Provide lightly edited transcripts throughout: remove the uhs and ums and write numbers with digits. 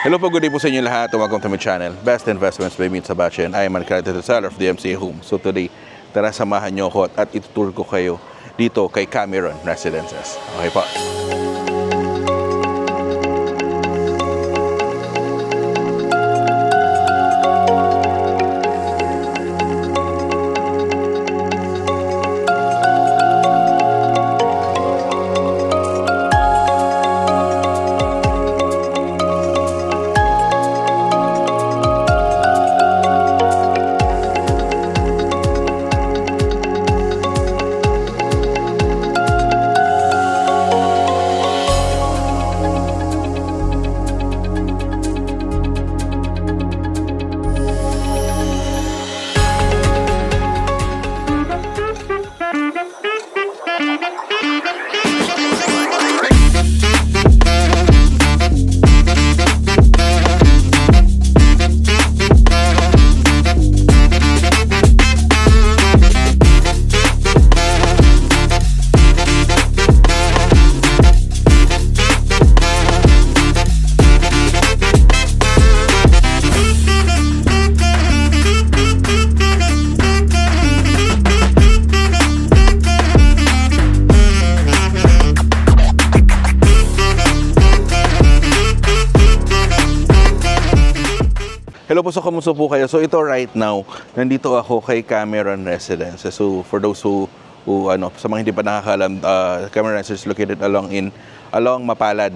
Hello po, good day po sa inyo lahat. Welcome to my channel, Best Investments by Meet Sabache, and I am an accredited seller of the MCA Home. So today, tara samahan nyo ako at itutur ko kayo dito kay Cameron Residences. Okay po. Hello po, so kamusta po kayo? So ito right now, nandito ako kay Cameron Residences. So for those who sa mga hindi pa nakakalam, Cameron Residences is located along Mapalad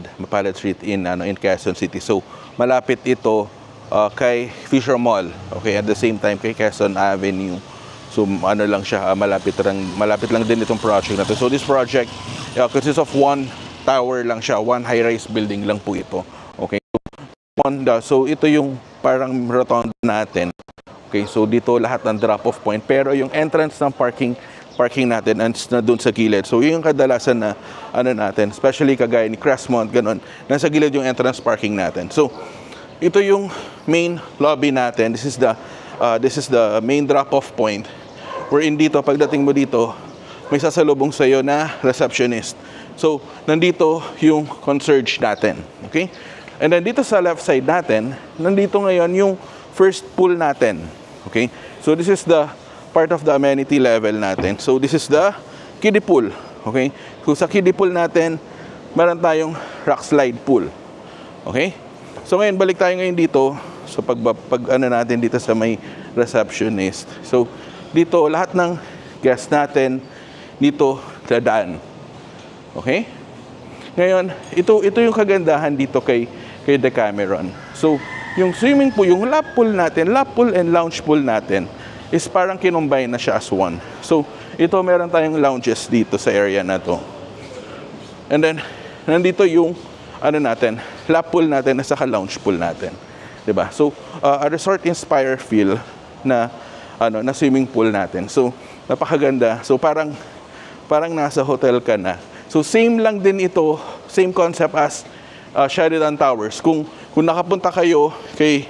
Street in Quezon City. So malapit ito kay Fisher Mall. Okay, at the same time kay Quezon Avenue. So lang siya, malapit lang din itong project na to. So this project consists of one tower lang siya, one high-rise building lang po ito. Okay. So ito yung parang rotonda natin. Okay, so dito lahat ng drop-off point. Pero yung entrance ng parking natin na doon sa gilid. So yung kadalasan na natin, especially kagaya ni Crestmont, ganun, nasa gilid yung entrance parking natin. So ito yung main lobby natin. This is the main drop-off point. Wherein dito, pagdating mo dito, may sasalubong sa iyo na receptionist. So nandito yung concierge natin. Okay? And then dito sa left side natin, nandito ngayon yung first pool natin. Okay? So this is the part of the amenity level natin. So this is the kiddie pool. Okay? So sa kiddie pool natin, meron tayong rock slide pool. Okay? So ngayon, balik tayo ngayon dito. So pag natin dito sa may receptionist. So dito, lahat ng guests natin, dito dadaan. Okay? Ngayon, ito yung kagandahan dito kay Decameron. So, yung swimming pool, yung lap pool and lounge pool natin is parang kinumbine na siya as one. So, ito meron tayong lounges dito sa area na to. And then, nandito yung lap pool natin at saka lounge pool natin. 'Di ba? So, a resort-inspired feel na swimming pool natin. So, napakaganda. So, parang nasa hotel ka na. So, same lang din ito, same concept as Sheridan Towers. Kung nakapunta kayo kay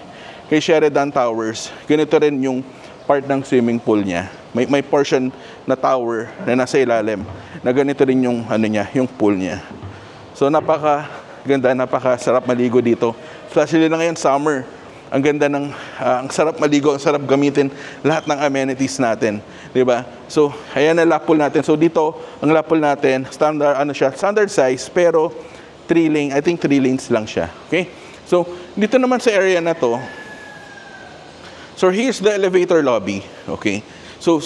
Sheridan Towers, ganito rin yung part ng swimming pool niya. May portion na tower na nasa ilalim na ganito rin yung yung pool niya. So napakaganda, napakasarap maligo dito. Especially na ngayon summer. Ang ganda ng ang sarap maligo, ang sarap gamitin lahat ng amenities natin, 'di ba? So ayan ang lap pool natin. So dito, ang lap pool natin, standard size pero 3 lanes lang siya. Okay? So, dito naman sa area na to, so here's the elevator lobby. Okay? So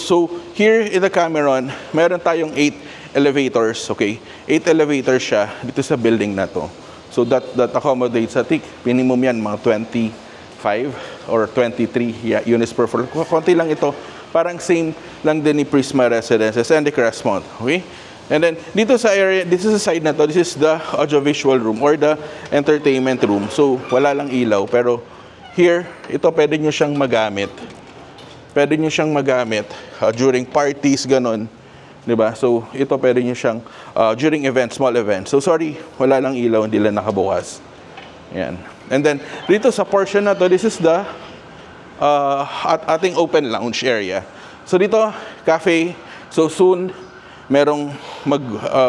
here in the Cameron, meron tayong 8 elevators. Okay? 8 elevators siya dito sa building na to. So that accommodates, I think, minimum yan, mga 25 or 23 units per floor. Konti lang ito. Parang same lang din ni Prisma Residences and the Crestmont. Okay? And then, dito sa area, this is the side na to, this is the audiovisual room or the entertainment room. So, wala lang ilaw. Pero, here, ito pwede nyo siyang magamit. Pwede nyo siyang magamit during parties, ganon. Diba? So, ito pwede nyo siyang during events, small events. So, sorry, wala lang ilaw, hindi lang nakabukas. Ayan. And then, dito sa portion na to, this is the ating open lounge area. So, dito, cafe. So, soon, merong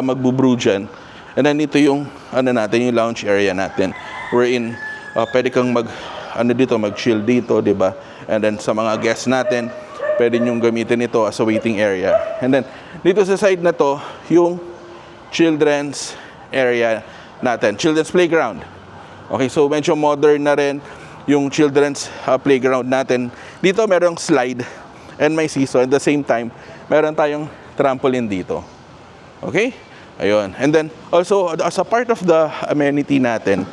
magbu-brew dyan. And then ito yung, yung lounge area natin. Wherein, pwede kang mag-chill dito, di ba? And then sa mga guests natin, pwede nyong gamitin ito as a waiting area. And then dito sa side na to, yung children's area natin, children's playground. Okay, so medyo modern na rin yung children's playground natin. Dito merong slide and may seesaw. At the same time, meron tayong trampoline dito. Okay? Ayun. And then also, as a part of the amenity natin,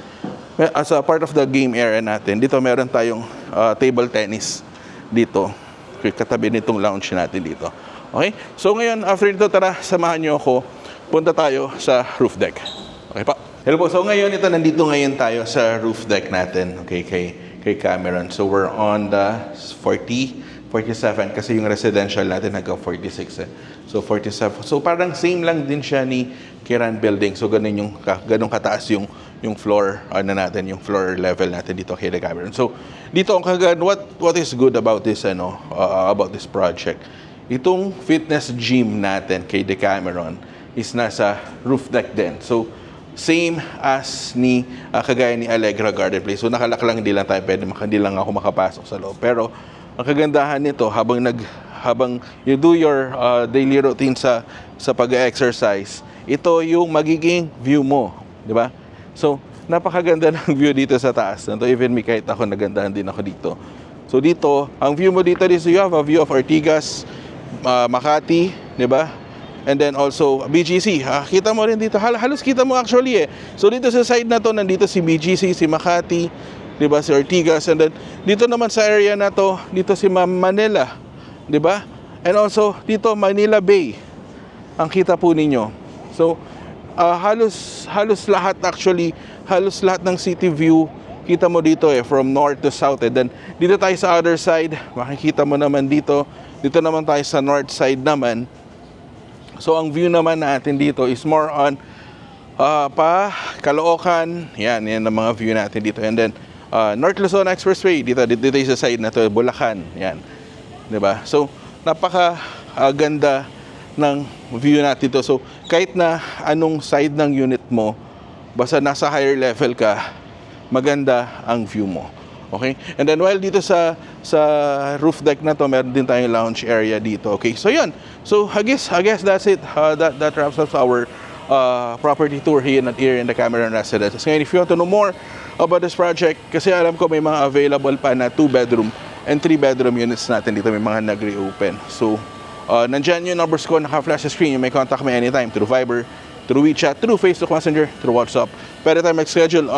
as a part of the game area natin, dito meron tayong table tennis dito. Okay, katabi nitong lounge natin dito. Okay? So ngayon, after nito, tara, samahan nyo ako. Punta tayo sa roof deck. Okay pa? Hello po. So ngayon, nandito ngayon tayo sa roof deck natin. Okay, kay Cameron. So we're on the 47 kasi yung residential natin hanggang 46 eh. So 47. So parang same lang din siya ni Kiran Building. So ganun kataas yung floor natin, yung floor level natin dito kay Cameron. So dito ang what is good about this about this project. Itong fitness gym natin kay Decameron is nasa roof deck din. So same as ni kagaya ni Allegra Garden Place. So nakalak lang, hindi lang ako makapasok sa loob. Pero ang kagandahan nito, habang you do your daily routine sa pag-exercise, ito yung magiging view mo, di ba? So napakaganda ng view dito sa taas. Even me, kahit ako, nagandahan din ako dito. So dito, ang view mo dito is you have a view of Ortigas, Makati, di ba? And then also BGC. Kita mo rin dito. Halos kita mo actually eh. So dito sa side na to, nandito si BGC, si Makati, di ba, si Ortigas. And then dito naman sa area na to, dito si Manila, di ba? And also dito Manila Bay. Ang kita po ninyo. So halos lahat actually, halos lahat ng city view kita mo dito eh, from north to south. And then dito tayo sa other side, makikita mo naman dito. Dito naman tayo sa north side naman. So ang view naman natin dito is more on Caloocan. Yan ang mga view natin dito. And then North Luzon Expressway dito sa side na to, Bulacan. Yan. 'Di ba? So napaka ganda ng view natin dito. So kahit na anong side ng unit mo, basta nasa higher level ka, maganda ang view mo. Okay? And then while dito sa roof deck na to, meron din tayong lounge area dito. Okay? So yun. So I guess that's it. That wraps up our property tour here in the Cameron Residences. Ngayon, if you want to know more about this project, kasi alam ko may mga available pa na 2-bedroom and 3-bedroom units natin dito, may mga nag-reopen. So nandyan yung numbers ko, naka-flash sa screen. You may contact me anytime through Viber, through WeChat, through Facebook Messenger, through WhatsApp. Pwede tayo mag-schedule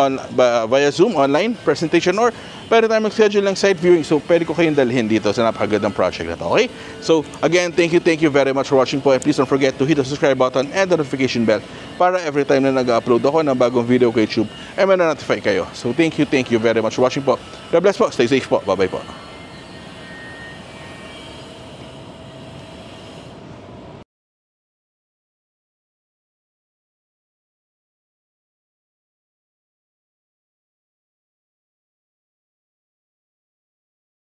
via Zoom, online, presentation, or pwede tayo mag-schedule ng site viewing. So, pwede ko kayong dalhin dito sa napakagandang project na to, okay? So, again, thank you very much for watching po. And please don't forget to hit the subscribe button and the notification bell para every time na nag-upload ako ng bagong video kay YouTube, ay ma-notify kayo. So, thank you very much for watching po. God bless po. Stay safe po. Bye-bye po.